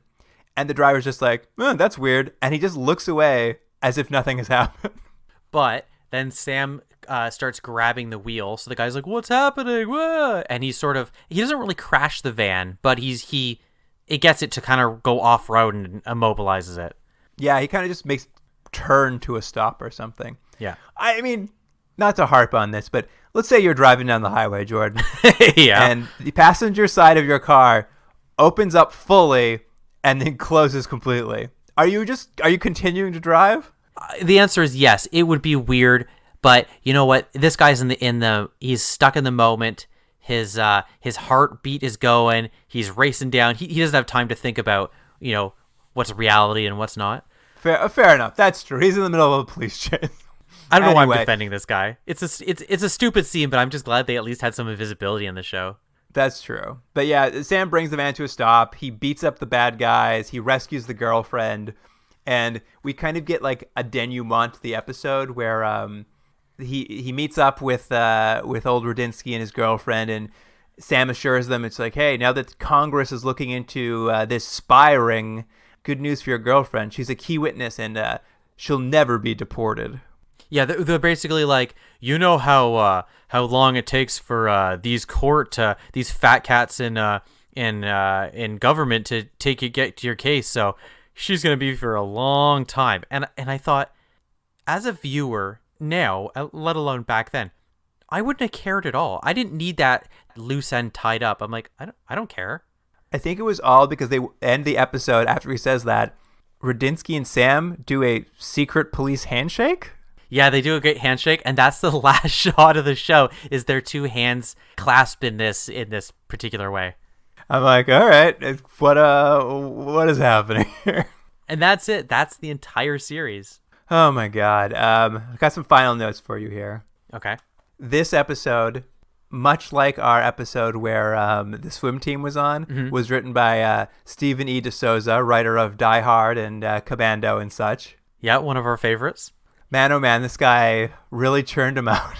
Speaker 2: And the driver's just like, that's weird. And he just looks away as if nothing has happened.
Speaker 1: But then Sam starts grabbing the wheel. So the guy's like, what's happening? Whoa! And he doesn't really crash the van, but it gets it to kind of go off-road and immobilizes it.
Speaker 2: Yeah, he kind of just makes turn to a stop or something.
Speaker 1: Yeah.
Speaker 2: I mean, not to harp on this, but let's say you're driving down the highway, Jordan.
Speaker 1: Yeah.
Speaker 2: And the passenger side of your car opens up fully and then closes completely. Are you continuing to drive?
Speaker 1: The answer is yes. It would be weird, but you know what? This guy's he's stuck in the moment. His heartbeat is going. He's racing down. He doesn't have time to think about, what's reality and what's not.
Speaker 2: Fair enough. That's true. He's in the middle of a police chase.
Speaker 1: I don't know why I'm defending this guy. It's a stupid scene, but I'm just glad they at least had some invisibility in the show.
Speaker 2: That's true. But yeah, Sam brings the van to a stop. He beats up the bad guys. He rescues the girlfriend. And we kind of get like a denouement to the episode where he meets up with old Rudinsky and his girlfriend, and Sam assures them it's like, hey, now that Congress is looking into this spy ring, good news for your girlfriend. She's a key witness, and she'll never be deported.
Speaker 1: Yeah, they're basically like, how long it takes for these fat cats in government to get to your case. So she's gonna be for a long time. And I thought, as a viewer now, let alone back then, I wouldn't have cared at all. I didn't need that loose end tied up. I'm like, I don't care.
Speaker 2: I think it was all because they end the episode after he says that Rudinsky and Sam do a secret police handshake.
Speaker 1: Yeah, they do a great handshake, and that's the last shot of the show, is their two hands clasped in this particular way.
Speaker 2: I'm like, all right, what is happening here?
Speaker 1: And that's it. That's the entire series.
Speaker 2: Oh my God. I've got some final notes for you here.
Speaker 1: Okay.
Speaker 2: This episode, much like our episode where the swim team was on, was written by Stephen E. D'Souza, writer of Die Hard and Commando and such.
Speaker 1: Yeah, one of our favorites.
Speaker 2: Man, oh man, this guy really churned him out.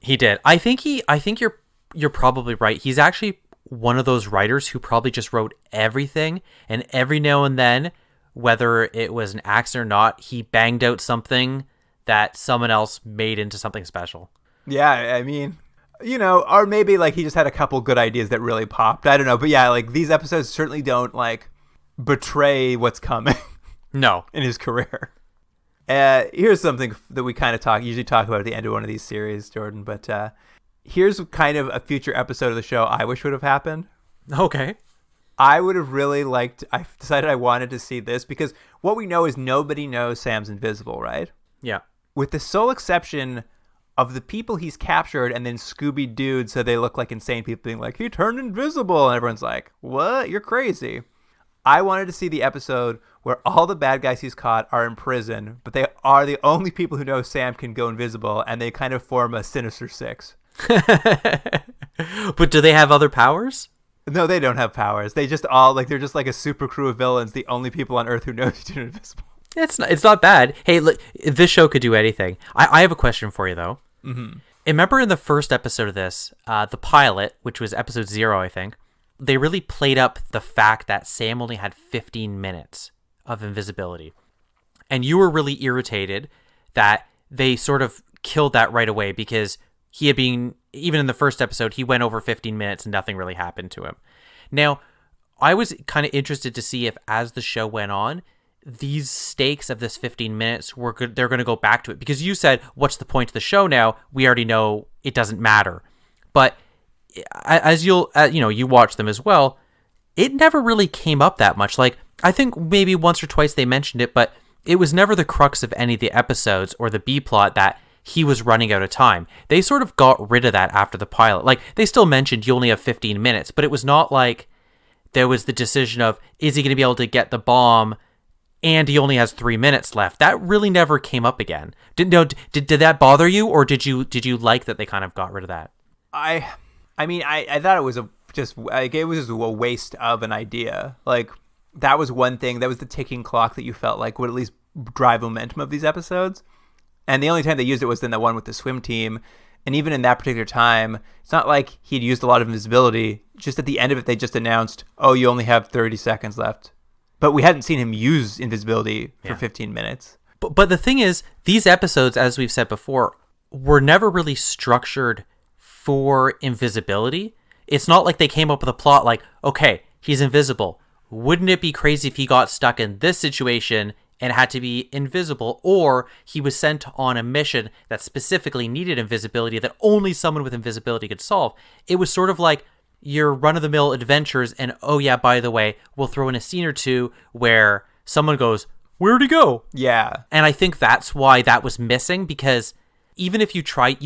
Speaker 1: He did. I think you're probably right. He's actually one of those writers who probably just wrote everything, and every now and then, whether it was an accident or not, he banged out something that someone else made into something special.
Speaker 2: Yeah, I mean, or maybe like he just had a couple good ideas that really popped. I don't know, but yeah, like these episodes certainly don't like betray what's coming.
Speaker 1: No,
Speaker 2: in his career. Here's something that we kind of usually talk about at the end of one of these series, Jordan, but here's kind of a future episode of the show I wish would have happened.
Speaker 1: Okay.
Speaker 2: I would have really I decided I wanted to see this because what we know is nobody knows Sam's invisible, right?
Speaker 1: Yeah.
Speaker 2: With the sole exception of the people he's captured and then Scooby-Dooed so they look like insane people being like, he turned invisible, and everyone's like, what? You're crazy. I wanted to see the episode where all the bad guys he's caught are in prison, but they are the only people who know Sam can go invisible, and they kind of form a Sinister Six.
Speaker 1: But do they have other powers?
Speaker 2: No, they don't have powers. They just all they're just like a super crew of villains, the only people on Earth who know he's invisible.
Speaker 1: It's not bad. Hey, look, this show could do anything. I have a question for you, though. Mm-hmm. Remember in the first episode of this, the pilot, which was episode 0, I think, they really played up the fact that Sam only had 15 minutes of invisibility. And you were really irritated that they sort of killed that right away because he had been, even in the first episode, he went over 15 minutes and nothing really happened to him. Now, I was kind of interested to see if as the show went on, these stakes of this 15 minutes they're going to go back to it, because you said, what's the point of the show now? We already know it doesn't matter. But as you watch them as well, it never really came up that much. Like, I think maybe once or twice they mentioned it, but it was never the crux of any of the episodes or the B plot that he was running out of time. They sort of got rid of that after the pilot. Like, they still mentioned you only have 15 minutes, but it was not like there was the decision of, is he going to be able to get the bomb and he only has 3 minutes left? That really never came up again. Did that bother you, or did you like that they kind of got rid of that?
Speaker 2: I mean, I thought it was just a waste of an idea. Like, that was one thing. That was the ticking clock that you felt like would at least drive momentum of these episodes. And the only time they used it was in the one with the swim team. And even in that particular time, it's not like he'd used a lot of invisibility. Just at the end of it, they just announced, oh, you only have 30 seconds left. But we hadn't seen him use invisibility for 15 minutes.
Speaker 1: But the thing is, these episodes, as we've said before, were never really structured for invisibility. It's not like they came up with a plot like, okay, he's invisible. Wouldn't it be crazy if he got stuck in this situation and had to be invisible, or he was sent on a mission that specifically needed invisibility that only someone with invisibility could solve? It was sort of like your run-of-the-mill adventures, and oh yeah, by the way, we'll throw in a scene or two where someone goes, where'd he go?
Speaker 2: Yeah.
Speaker 1: And I think that's why that was missing, because even if you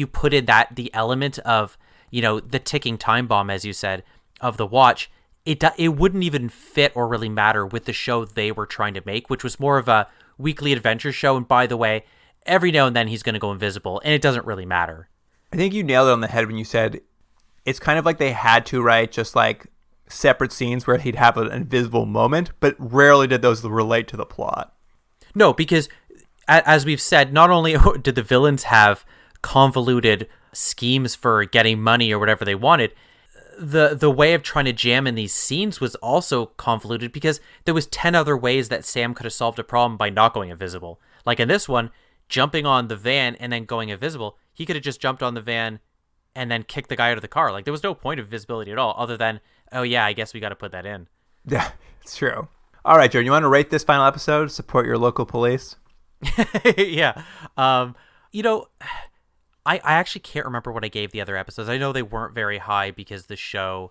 Speaker 1: put in the element of, the ticking time bomb, as you said, of the watch, it wouldn't even fit or really matter with the show they were trying to make, which was more of a weekly adventure show. And by the way, every now and then he's going to go invisible, and it doesn't really matter.
Speaker 2: I think you nailed it on the head when you said it's kind of like they had to write just like separate scenes where he'd have an invisible moment, but rarely did those relate to the plot.
Speaker 1: No, because as we've said, not only did the villains have convoluted schemes for getting money or whatever they wanted, the way of trying to jam in these scenes was also convoluted, because there was 10 other ways that Sam could have solved a problem by not going invisible. Like in this one, jumping on the van and then going invisible, he could have just jumped on the van and then kicked the guy out of the car. Like, there was no point of visibility at all, other than, oh yeah, I guess we got to put that in.
Speaker 2: Yeah, it's true. All right, Jordan, you want to rate this final episode? Support your local police?
Speaker 1: Yeah. I actually can't remember what I gave the other episodes. I know they weren't very high because the show,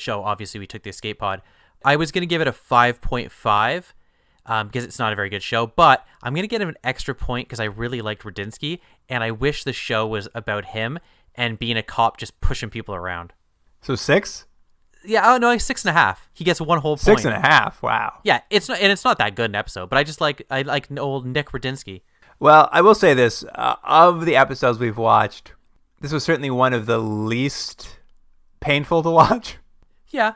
Speaker 1: obviously we took the escape pod. I was going to give it a 5.5 because it's not a very good show, but I'm going to give it an extra point because I really liked Rudinsky, and I wish the show was about him and being a cop just pushing people around.
Speaker 2: So 6?
Speaker 1: Yeah, oh no, 6.5. He gets one whole point.
Speaker 2: 6.5, wow.
Speaker 1: Yeah, it's not that good an episode, but I like old Nick Rudinsky.
Speaker 2: Well, I will say this, of the episodes we've watched, this was certainly one of the least painful to watch.
Speaker 1: Yeah,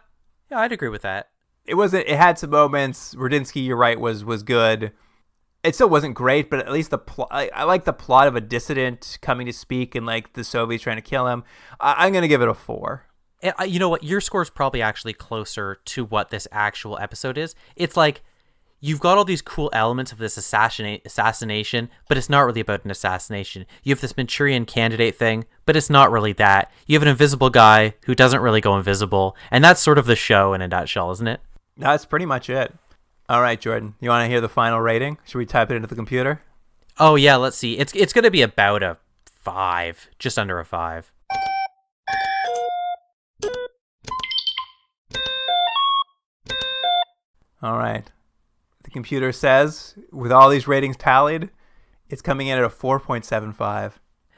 Speaker 1: I'd agree with that.
Speaker 2: It had some moments. Rudinsky, you're right, was good. It still wasn't great, but at least the plot, I like the plot of a dissident coming to speak and like the Soviets trying to kill him. I'm going to give it a 4.
Speaker 1: And you know what? Your score is probably actually closer to what this actual episode is. It's like, you've got all these cool elements of this assassination, but it's not really about an assassination. You have this Manchurian Candidate thing, but it's not really that. You have an invisible guy who doesn't really go invisible, and that's sort of the show in a nutshell, isn't it?
Speaker 2: That's pretty much it. All right, Jordan, you want to hear the final rating? Should we type it into the computer?
Speaker 1: Oh yeah, let's see. It's going to be about a 5, just under a 5.
Speaker 2: All right. The computer says, with all these ratings tallied, it's coming in at a 4.75.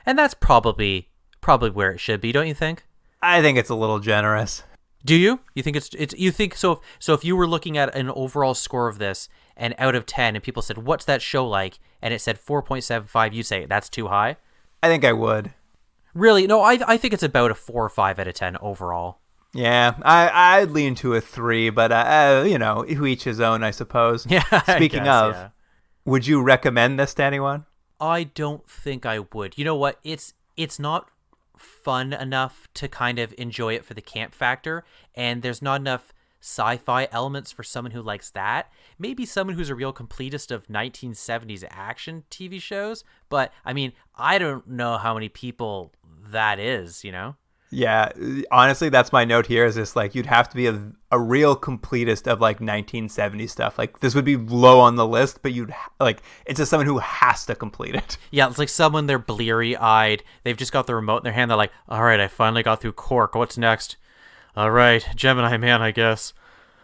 Speaker 1: And that's probably where it should be, don't you think?
Speaker 2: I think it's a little generous.
Speaker 1: Do you? You think it's you think so? So if you were looking at an overall score of this, and out of 10, and people said, "What's that show like?" and it said 4.75, you say that's too high?
Speaker 2: I think I would.
Speaker 1: Really? No, I think it's about a 4 or 5 out of 10 overall.
Speaker 2: Yeah, I'd lean to a 3, but who each his own, I suppose.
Speaker 1: Yeah.
Speaker 2: Speaking of, would you recommend this to anyone?
Speaker 1: I don't think I would. You know what? It's not fun enough to kind of enjoy it for the camp factor, and there's not enough sci-fi elements for someone who likes that. Maybe someone who's a real completist of 1970s action TV shows, but I mean, I don't know how many people that is,
Speaker 2: Yeah, honestly, that's my note here, is just like, you'd have to be a real completist of like 1970s stuff. Like, this would be low on the list, but it's just someone who has to complete it.
Speaker 1: Yeah, it's like someone, they're bleary-eyed, they've just got the remote in their hand, they're like, all right, I finally got through Cork, what's next? All right, Gemini Man, I guess.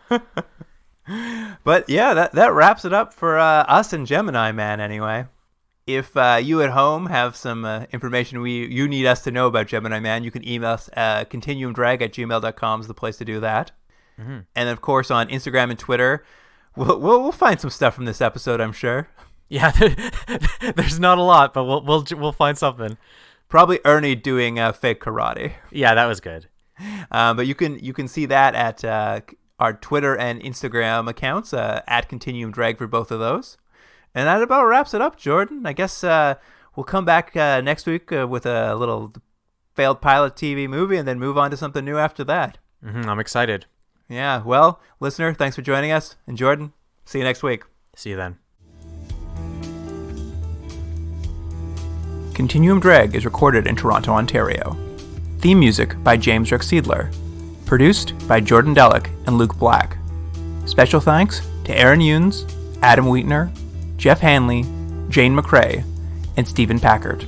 Speaker 2: But yeah, that wraps it up for us and Gemini Man anyway. If you at home have some information you need us to know about Gemini Man, you can email us continuumdrag@gmail.com is the place to do that. Mm-hmm. And of course on Instagram and Twitter, we'll find some stuff from this episode, I'm sure.
Speaker 1: Yeah, there's not a lot, but we'll find something.
Speaker 2: Probably Ernie doing fake karate.
Speaker 1: Yeah, that was good.
Speaker 2: But you can see that at our Twitter and Instagram accounts, at Continuum Drag for both of those. And that about wraps it up, Jordan. I guess we'll come back next week with a little failed pilot TV movie and then move on to something new after that.
Speaker 1: I'm excited.
Speaker 2: Yeah, well, listener, thanks for joining us. And Jordan, see you next week.
Speaker 1: See you then.
Speaker 2: Continuum Drag is recorded in Toronto, Ontario. Theme music by James Rexedler. Produced by Jordan Delic and Luke Black. Special thanks to Aaron Yunes, Adam Wheatner, Jeff Hanley, Jane McRae, and Stephen Packard.